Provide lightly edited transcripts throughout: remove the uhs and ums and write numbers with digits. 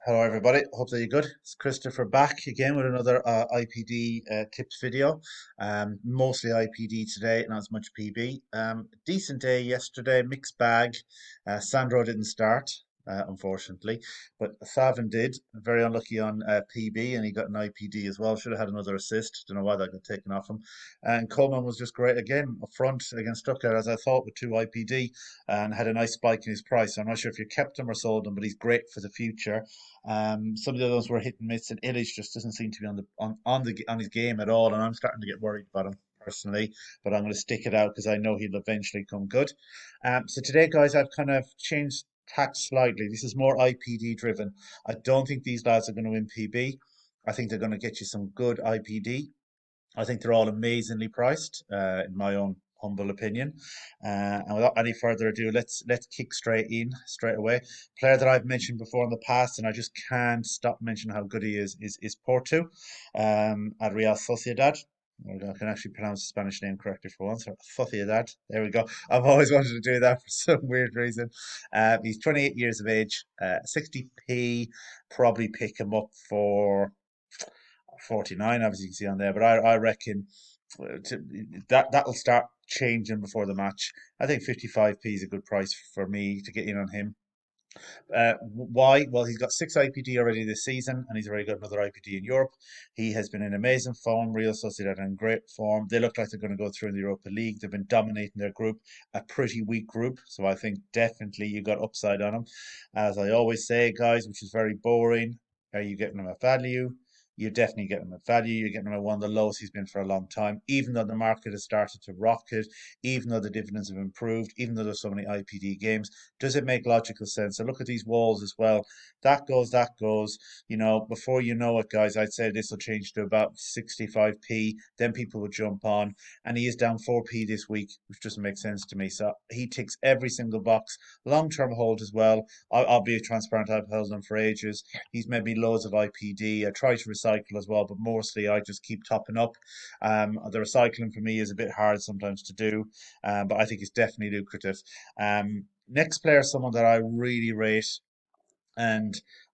Hello, everybody. Hope that you're good. It's Christopher back again with another IPD tips video. Mostly IPD today, not as much PB. Decent day yesterday, mixed bag. Sandro didn't start, unfortunately, but Savin did. Very unlucky on PB, and he got an IPD as well. Should have had another assist. Don't know why that got taken off him. And Coleman was just great again up front against Stuttgart, as I thought, with two IPD, and had a nice spike in his price. So I'm not sure if you kept him or sold him, but he's great for the future. Some of the others were hit and miss, and Illich just doesn't seem to be on his game at all, and I'm starting to get worried about him personally. But I'm going to stick it out because I know he'll eventually come good. So today, guys, I've kind of changed tack slightly. This is more IPD driven. I don't think these lads are going to win PB. I think they're going to get you some good IPD. I think they're all amazingly priced, in my own humble opinion. And without any further ado, let's kick straight away. Player that I've mentioned before in the past, and I just can't stop mentioning how good he is Porto, at Real Sociedad. I can actually pronounce the Spanish name correctly for once. Sociedad. There we go. I've always wanted to do that for some weird reason. He's 28 years of age, 60p. Probably pick him up for 49, obviously you can see on there, but I reckon that'll start changing before the match. I think 55p is a good price for me to get in on him. Why? Well, he's got six IPD already this season, and he's already got another IPD in Europe. He has been in amazing form. Real Sociedad in great form. They look like they're going to go through in the Europa League. They've been dominating their group, a pretty weak group. So I think definitely you got upside on him. As I always say, guys, which is very boring. Are you getting him at value? You're definitely getting him at value. You're getting him at one of the lowest he's been for a long time. Even though the market has started to rocket, even though the dividends have improved, even though there's so many IPD games, does it make logical sense? So look at these walls as well. That goes, that goes. Before you know it, guys, I'd say this will change to about 65p. Then people will jump on. And he is down 4p this week, which doesn't make sense to me. So he ticks every single box. Long term hold as well. I'll be transparent. I've held him for ages. He's made me loads of IPD. I try to recycle as well, but mostly I just keep topping up. The recycling for me is a bit hard sometimes to do, but I think it's definitely lucrative. Next player is someone that I really rate, and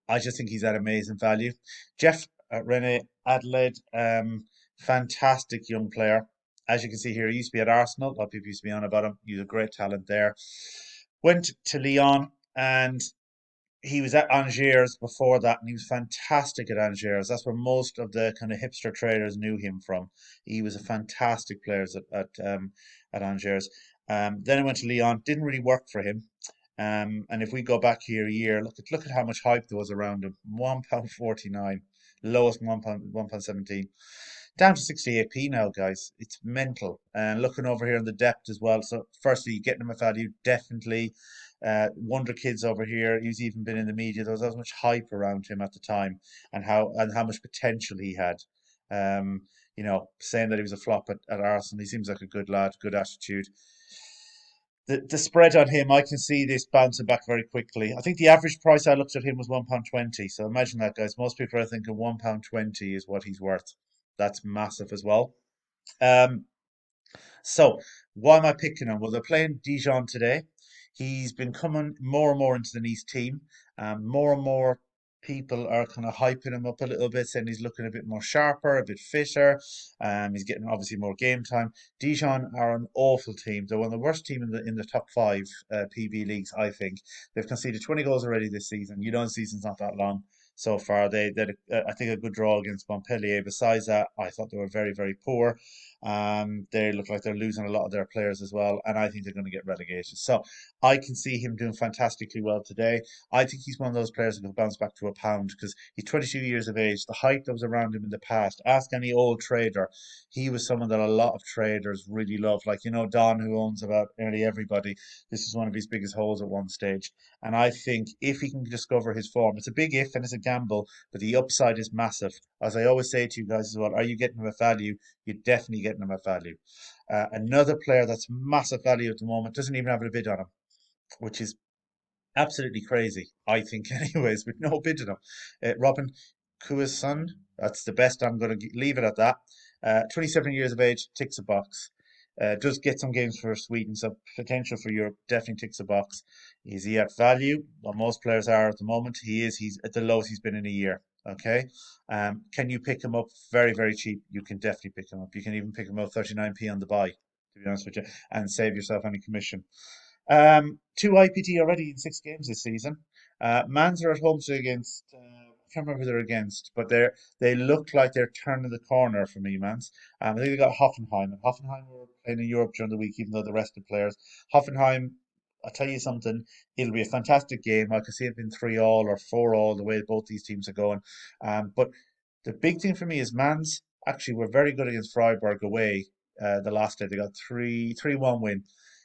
I just think he's at amazing value. Jeff Rene Adelaide, fantastic young player. As you can see here, he used to be at Arsenal. A lot of people used to be on about him. He's a great talent there. Went to Lyon, and he was at Angers before that, and he was fantastic at Angers. That's where most of the kind of hipster traders knew him from. He was a fantastic player at Angers. Then he went to Lyon. Didn't really work for him. And if we go back here a year, look at how much hype there was around him. £1.49, lowest £1, 17, down to 68p now, guys. It's mental. And looking over here in the depth as well. So firstly, getting him a value, definitely. Wonder Kids over here. He's even been in the media. There was as much hype around him at the time, and how much potential he had. Saying that he was a flop at Arsenal. He seems like a good lad, good attitude. The spread on him, I can see this bouncing back very quickly. I think the average price I looked at him was £1.20. So imagine that, guys. Most people are thinking £1.20 is what he's worth. That's massive as well. Um, so why am I picking him? Well, they're playing Dijon today. He's been coming more and more into the Nice team. More and more people are kind of hyping him up a little bit, saying he's looking a bit more sharper, a bit fitter. He's getting obviously more game time. Dijon are an awful team. They're one of the worst team in the top five PB leagues, I think. They've conceded 20 goals already this season. The season's not that long so far. They had, I think, a good draw against Montpellier. Besides that, I thought they were very, very poor. They look like they're losing a lot of their players as well, and I think they're going to get relegated. So I can see him doing fantastically well today. I think he's one of those players that will bounce back to a pound because he's 22 years of age. The hype that was around him in the past, ask any old trader, he was someone that a lot of traders really loved. Like, Don, who owns about nearly everybody, this is one of his biggest holes at one stage. And I think if he can discover his form, it's a big if and it's a gamble, but the upside is massive. As I always say to you guys as well, are you getting him at value? You're definitely getting him at value. Another player that's massive value at the moment doesn't even have a bid on him, which is absolutely crazy, I think, anyways, with no bid on him. Robin Kuason, that's the best. I'm going to leave it at that. 27 years of age, ticks a box. Does get some games for Sweden, so potential for Europe definitely ticks the box. Is he at value? Well, most players are at the moment. He is. He's at the lowest he's been in a year. Okay. Can you pick him up very, very cheap? You can definitely pick him up. You can even pick him up 39p on the buy, to be honest with you, and save yourself any commission. Two IPT already in 6 games this season. Mans are at home today against. I can't remember who they're against, but they look like they're turning the corner for me, Mans. I think they got Hoffenheim, and Hoffenheim were playing in Europe during the week, even though the rest of the players. Hoffenheim, I'll tell you something, it'll be a fantastic game. I could see it being 3-all or 4-all the way both these teams are going. But the big thing for me is Mans actually were very good against Freiburg away the last day. They got 3-1 win.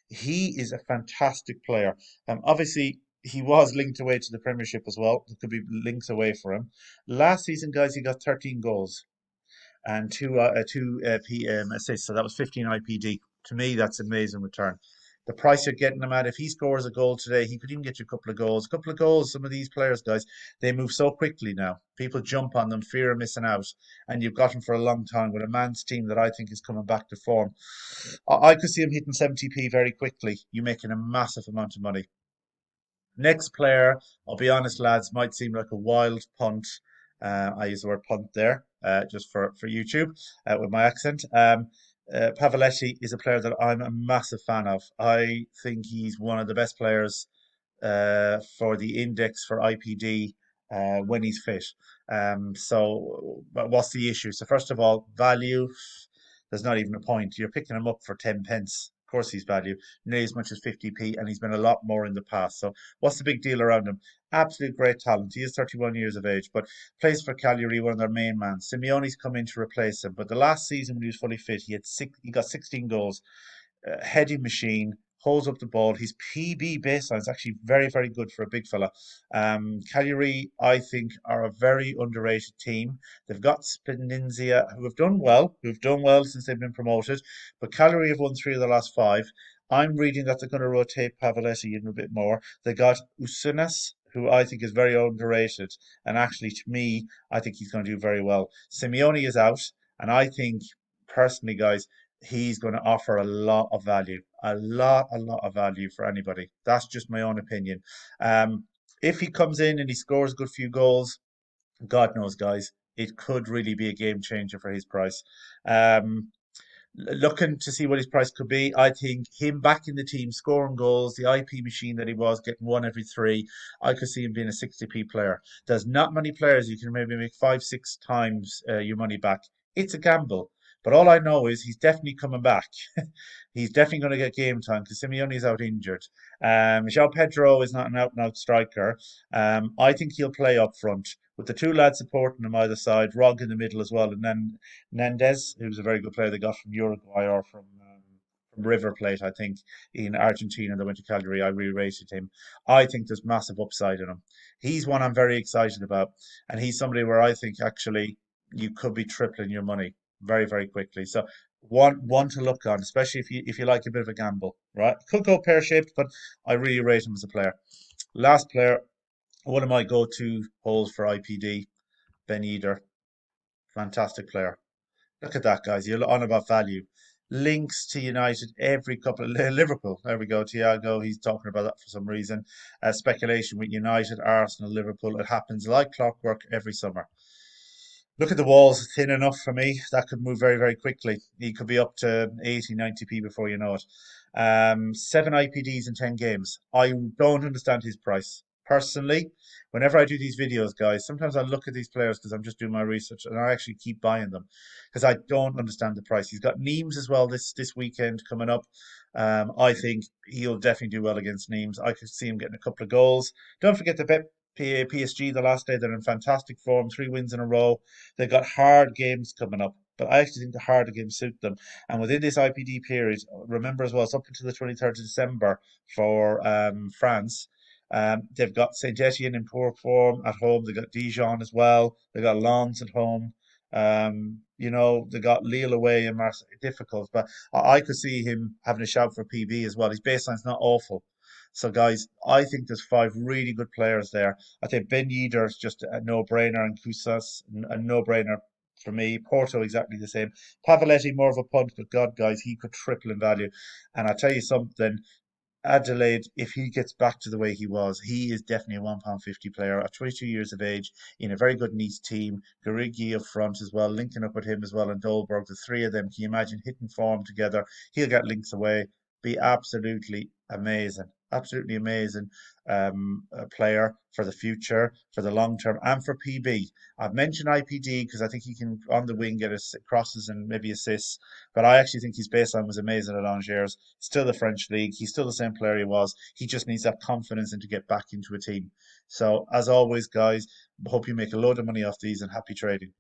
He is a fantastic player. Obviously, he was linked away to the Premiership as well. There could be links away for him. Last season, guys, he got 13 goals and two assists. So that was 15 IPD. To me, that's an amazing return. The price you're getting him at, if he scores a goal today, he could even get you a couple of goals. A couple of goals, some of these players, guys, they move so quickly now. People jump on them, fear of missing out. And you've got him for a long time with a man's team that I think is coming back to form. I could see him hitting 70p very quickly. You're making a massive amount of money. Next player, I'll be honest, lads, might seem like a wild punt. I use the word punt there, just for YouTube, with my accent. Pavoletti is a player that I'm a massive fan of. I think he's one of the best players for the index for IPD when he's fit. But what's the issue? So first of all, value. There's not even a point. You're picking him up for 10 pence. Of course, he's value, nearly as much as 50p, and he's been a lot more in the past. So, what's the big deal around him? Absolute great talent. He is 31 years of age, but plays for Cagliari, one of their main men. Simeone's come in to replace him, but the last season when he was fully fit, he got 16 goals, heading machine, holds up the ball. His PB baseline is actually very, very good for a big fella. Cagliari, I think, are a very underrated team. They've got Spinizia, who've done well since they've been promoted, but Cagliari have won 3 of the last 5. I'm reading that they're going to rotate Pavoletti in a bit more. They got Usunas, who I think is very underrated. And actually, to me, I think he's going to do very well. Simeone is out, and I think, personally, guys, he's going to offer a lot of value for anybody. That's just my own opinion. Um, if he comes in and he scores a good few goals, God knows, guys, it could really be a game changer for his price. Um, Looking to see what his price could be, I think him back in the team, scoring goals, the IP machine that he was, getting one every 3, I could see him being a 60p player. There's not many players you can maybe make 5, 6 times your money back. It's a gamble. But all I know is he's definitely coming back. He's definitely going to get game time because Simeone's out injured. João Pedro is not an out and out striker. I think he'll play up front with the two lads supporting him either side, Rog in the middle as well, and then Nandez, who's a very good player they got from Uruguay or from River Plate, I think, in Argentina that went to Calgary. I really rated him. I think there's massive upside in him. He's one I'm very excited about, and he's somebody where I think actually you could be tripling your money very, very quickly. So one to look on, especially if you like a bit of a gamble, right? Could go pear shaped, but I really rate him as a player. Last player, one of my go-to holes for IPD, Ben Yedder, fantastic player. Look at that, guys. You're on about value. Links to United every couple of Liverpool. There we go. Thiago, he's talking about that for some reason. Speculation with United, Arsenal, Liverpool. It happens like clockwork every summer. Look at the walls, thin enough for me. That could move very, very quickly. He could be up to 80, 90p before you know it. 7 IPDs in 10 games. I don't understand his price. Personally, whenever I do these videos, guys, sometimes I look at these players because I'm just doing my research and I actually keep buying them because I don't understand the price. He's got Nimes as well this weekend coming up. I think he'll definitely do well against Nimes. I could see him getting a couple of goals. Don't forget to bet PSG the last day. They're in fantastic form, 3 wins in a row. They've got hard games coming up, but I actually think the harder games suit them. And within this IPD period, remember as well, it's up until the 23rd of December for France. They've got Saint Etienne in poor form at home. They've got Dijon as well. They've got Lens at home. They got Lille away in Marseille. Difficult, but I could see him having a shout for PB as well. His baseline's not awful. So, guys, I think there's 5 really good players there. I think Ben Yedder is just a no-brainer, and Kusas a no-brainer. for me. Porto exactly the same. Pavoletti more of a punt, but God, guys, he could triple in value. And I tell you something, Adelaide, if he gets back to the way he was, he is definitely a £1.50 player at 22 years of age in a very good Nice team. Garigi up front as well, linking up with him as well, and Dolberg, the three of them. Can you imagine hitting form together? He'll get links away. Be absolutely amazing. Absolutely amazing player for the future, for the long term, and for PB. I've mentioned IPD because I think he can on the wing get us crosses and maybe assists, but I actually think his baseline was amazing at Angers. Still the French league. He's still the same player he was. He just needs that confidence and to get back into a team. So, as always, guys, hope you make a load of money off these and happy trading.